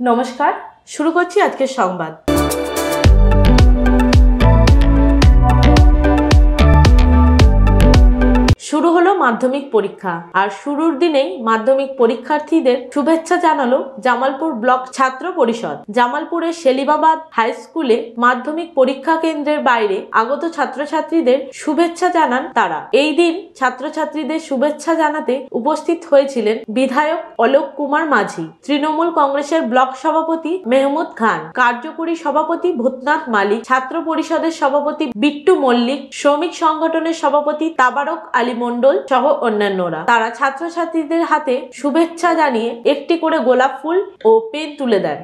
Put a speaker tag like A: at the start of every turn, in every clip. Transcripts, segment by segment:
A: নমস্কার, শুরু করছি আজকের সংবাদ। শুরু হলো মাধ্যমিক পরীক্ষা, আর শুরুর দিনেই মাধ্যমিক পরীক্ষার্থীদের শুভেচ্ছা জানালো জামালপুর ব্লক ছাত্র পরিষদ। জামালপুরের সেলিবাবাদ হাই স্কুলে মাধ্যমিক পরীক্ষা কেন্দ্রের বাইরে আগত ছাত্রছাত্রীদের শুভেচ্ছা জানান তারা। এই দিন ছাত্রছাত্রীদের শুভেচ্ছা জানাতে উপস্থিত হয়েছিলেন বিধায়ক অলোক কুমার মাঝি, তৃণমূল কংগ্রেসের ব্লক সভাপতি মেহমুদ খান, কার্যকরী সভাপতি ভূতনাথ মালিক, ছাত্র পরিষদের সভাপতি বিট্টু মল্লিক, শ্রমিক সংগঠনের সভাপতি তাবারক আলী মন্ডল সহ অন্যান্যরা। তারা ছাত্রছাত্রীদের হাতে শুভেচ্ছা জানিয়ে একটি করে গোলাপ ফুল ও পেন তুলে দেন।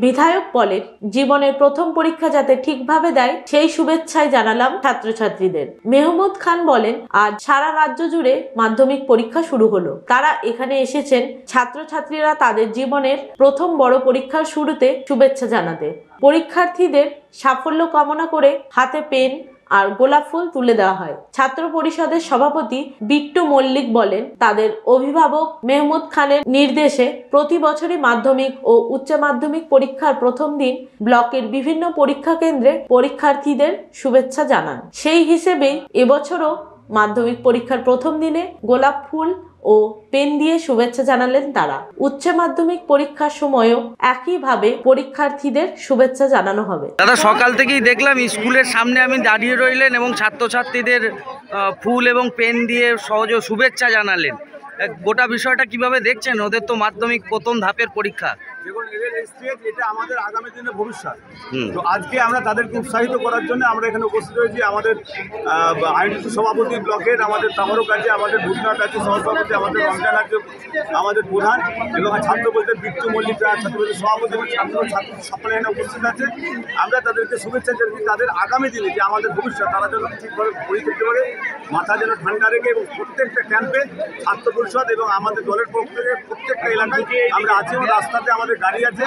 A: বিধায়ক বলেন, জীবনের প্রথম পরীক্ষা যাতে ঠিকভাবে দেয় সেই শুভেচ্ছাই জানালাম ছাত্রছাত্রীদের। মেহমুদ খান বলেন, আজ সারা রাজ্য জুড়ে মাধ্যমিক পরীক্ষা শুরু হলো। তারা এখানে এসেছেন ছাত্রছাত্রীরা তাদের জীবনের প্রথম বড় পরীক্ষার শুরুতে শুভেচ্ছা জানাতে। পরীক্ষার্থীদের সাফল্য কামনা করে হাতে পেন আর গোলাপ ফুল তুলে দেওয়া হয়। ছাত্র পরিষদের সভাপতি বিট্টু মল্লিক বলেন, তাদের অভিভাবক মেহমুদ খানের নির্দেশে প্রতি বছরই মাধ্যমিক ও উচ্চ মাধ্যমিক পরীক্ষার প্রথম দিন ব্লকের বিভিন্ন পরীক্ষা কেন্দ্রে পরীক্ষার্থীদের শুভেচ্ছা জানান। সেই হিসেবেই এবছরও মাধ্যমিক পরীক্ষার প্রথম দিনে গোলাপ ফুল ও পেন দিয়ে শুভেচ্ছা জানালেন তারা। উচ্চ মাধ্যমিক পরীক্ষার সময়ও একইভাবে পরীক্ষার্থীদের শুভেচ্ছা জানানো হবে।
B: দাদা, সকাল থেকেই দেখলাম স্কুলের সামনে আমি দাঁড়িয়ে রইলেন এবং ছাত্রছাত্রীদের ফুল এবং পেন দিয়ে সহজে শুভেচ্ছা জানালেন। গোটা বিষয়টা কিভাবে দেখছেন? ওদের তো মাধ্যমিক প্রথম ধাপের পরীক্ষা।
C: দেখুন, এদের স্টেজ এটা আমাদের আগামী দিনের ভবিষ্যৎ। তো আজকে আমরা তাদেরকে উৎসাহিত করার জন্য আমরা এখানে উপস্থিত হয়েছি। আমাদের আইনজীবী সভাপতি ব্লকের, আমাদের তাবারক আছে, আমাদের ভূতনাথ আছে সহসভাপতি, আমাদের রমজান আছে আমাদের প্রধান, এবং ছাত্র পরিষদের বিট্টু মল্লিক ছাত্র পরিষদের সভাপতি এবং ছাত্র সকলে এখানে উপস্থিত আছে। আমরা তাদেরকে শুভেচ্ছা জানাচ্ছি তাদের আগামী দিনে যে আমাদের ভবিষ্যৎ তারা যেন ঠিকভাবে পরীক্ষা দিতে পারে, মাথা যেন ঠান্ডা রেখে, এবং প্রত্যেকটা ক্যাম্পে ছাত্র পরিষদ এবং আমাদের দলের পক্ষ থেকে প্রত্যেকটা এলাকায় আমরা আছি এবং রাস্তাতে আমাদের গাড়ি আছে।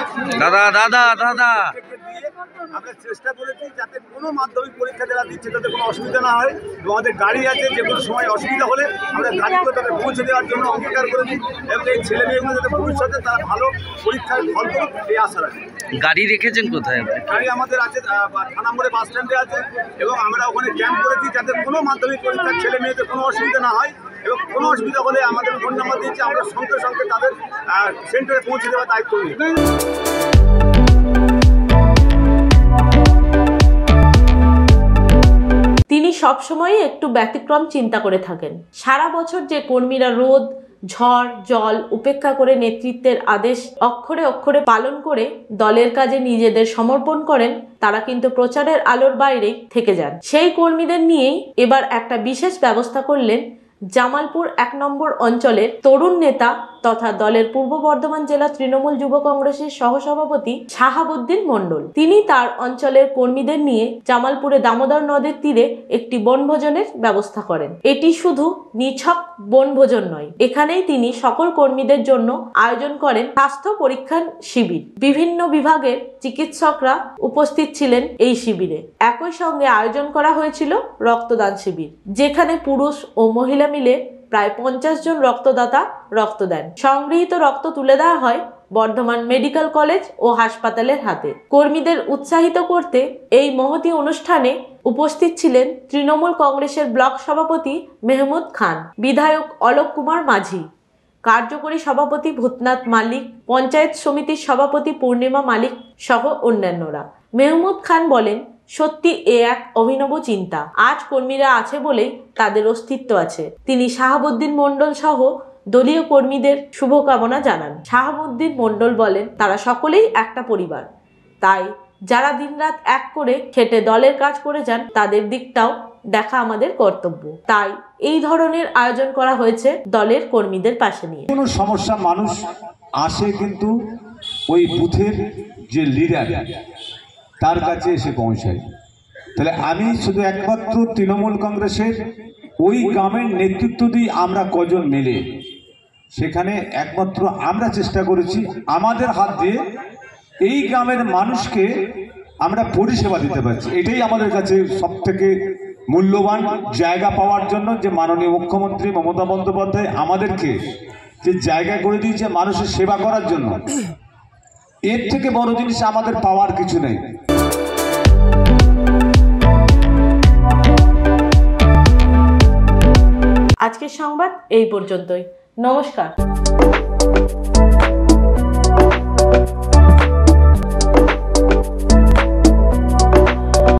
C: আমরা চেষ্টা করেছি যাতে কোনো মাধ্যমিক পরীক্ষা যারা দিচ্ছে তাদের কোনো অসুবিধা না হয়, এবং আমাদের গাড়ি আছে, যে কোনো সময় অসুবিধা হলে আমরা গাড়ি করে তাদের পৌঁছে দেওয়ার জন্য অঙ্গীকার করেছি, এবং এই ছেলে মেয়েগুলো যাতে ভবিষ্যতে তারা ভালো পরীক্ষার ফল করুক এই আশা রাখি।
B: গাড়ি রেখেছেন কোথায়?
C: গাড়ি আমাদের আছে থানা মোড়ে বাস স্ট্যান্ডে আছে, এবং আমরা ওখানে ক্যাম্প করেছি যাতে কোনো মাধ্যমিক পরীক্ষার ছেলে মেয়েদের কোনো অসুবিধা না হয়, এবং কোনো অসুবিধা হলে আমাদের ফোন নাম্বার দিয়েছি, আমরা সঙ্গে সঙ্গে তাদের সেন্টারে পৌঁছে দেওয়ার দায়িত্ব নিই।
A: তিনি সবসময় একটু ব্যতিক্রম চিন্তা করে থাকেন। সারা বছর যে কর্মীরা রোদ ঝড় জল উপেক্ষা করে নেতৃত্বের আদেশ অক্ষরে অক্ষরে পালন করে দলের কাজে নিজেদের সমর্পণ করেন, তারা কিন্তু প্রচারের আলোর বাইরেই থেকে যান। সেই কর্মীদের নিয়েই এবার একটা বিশেষ ব্যবস্থা করলেন জামালপুর 1 নম্বর অঞ্চলের তরুণ নেতা তথা দলের পূর্ব বর্ধমান জেলা তৃণমূল যুব কংগ্রেসের সহসভাপতি শাহাবুদ্দিন মন্ডল। তিনি তার অঞ্চলের কর্মীদের নিয়ে জামালপুরে দামোদর নদের তীরে একটি বনভোজনের ব্যবস্থা করেন। এটি শুধু নিছক বনভোজন নয়, এখানেই তিনি সকল কর্মীদের জন্য আয়োজন করেন স্বাস্থ্য পরীক্ষার শিবির। বিভিন্ন বিভাগের চিকিৎসকরা উপস্থিত ছিলেন এই শিবিরে। একই সঙ্গে আয়োজন করা হয়েছিল রক্তদান শিবির, যেখানে পুরুষ ও মহিলা মিলে প্রায় 50 জন রক্তদাতা রক্ত দেন। সংগৃহীত রক্ত তুলে দেওয়া হয় বর্ধমান মেডিকেল কলেজ ও হাসপাতালের হাতে। কর্মীদের উৎসাহিত করতে এই মহতী অনুষ্ঠানে উপস্থিত ছিলেন তৃণমূল কংগ্রেসের ব্লক সভাপতি মেহমুদ খান, বিধায়ক অলোক কুমার মাঝি, কার্যকরী সভাপতি ভূতনাথ মালিক, পঞ্চায়েত সমিতির সভাপতি পূর্ণিমা মালিক সহ অন্যান্যরা। মেহমুদ খান বলেন, সত্যি এ এক অভিনব চিন্তা। আজ কর্মীরা আছে বলেই তাদের অস্তিত্ব আছে। তিনি শাহাবুদ্দিন মন্ডল সহ দলীয় কর্মীদের শুভকামনা জানান। শাহাবুদ্দিন মন্ডল বলেন, তারা সকলেই একটা পরিবার, তাই যারা দিনরাত এক করে খেটে দলের কাজ করে যান তাদের দিকটাও দেখা আমাদের কর্তব্য। তাই এই ধরনের আয়োজন করা হয়েছে দলের কর্মীদের পাশে নিয়ে।
D: কোনো সমস্যা মানুষ আসে কিন্তু ওই বুথের যে লিডার তার কাছে এসে পৌঁছায়। তাহলে আমি শুধু একমাত্র তৃণমূল কংগ্রেসের ওই গ্রামের নেতৃত্ব দিয়ে আমরা কজন মিলে সেখানে একমাত্র আমরা চেষ্টা করেছি আমাদের হাত দিয়ে এই গ্রামের মানুষকে আমরা পরিষেবা দিতে পারছি। এটাই আমাদের কাছে সবথেকে মূল্যবান জায়গা পাওয়ার জন্য, যে মাননীয় মুখ্যমন্ত্রী মমতা বন্দ্যোপাধ্যায় আমাদেরকে যে জায়গা করে দিয়েছে মানুষের সেবা করার জন্য, এর থেকে বড় জিনিস আমাদের পাওয়ার কিছু নেই।
A: আজকের সংবাদ এই পর্যন্তই। নমস্কার।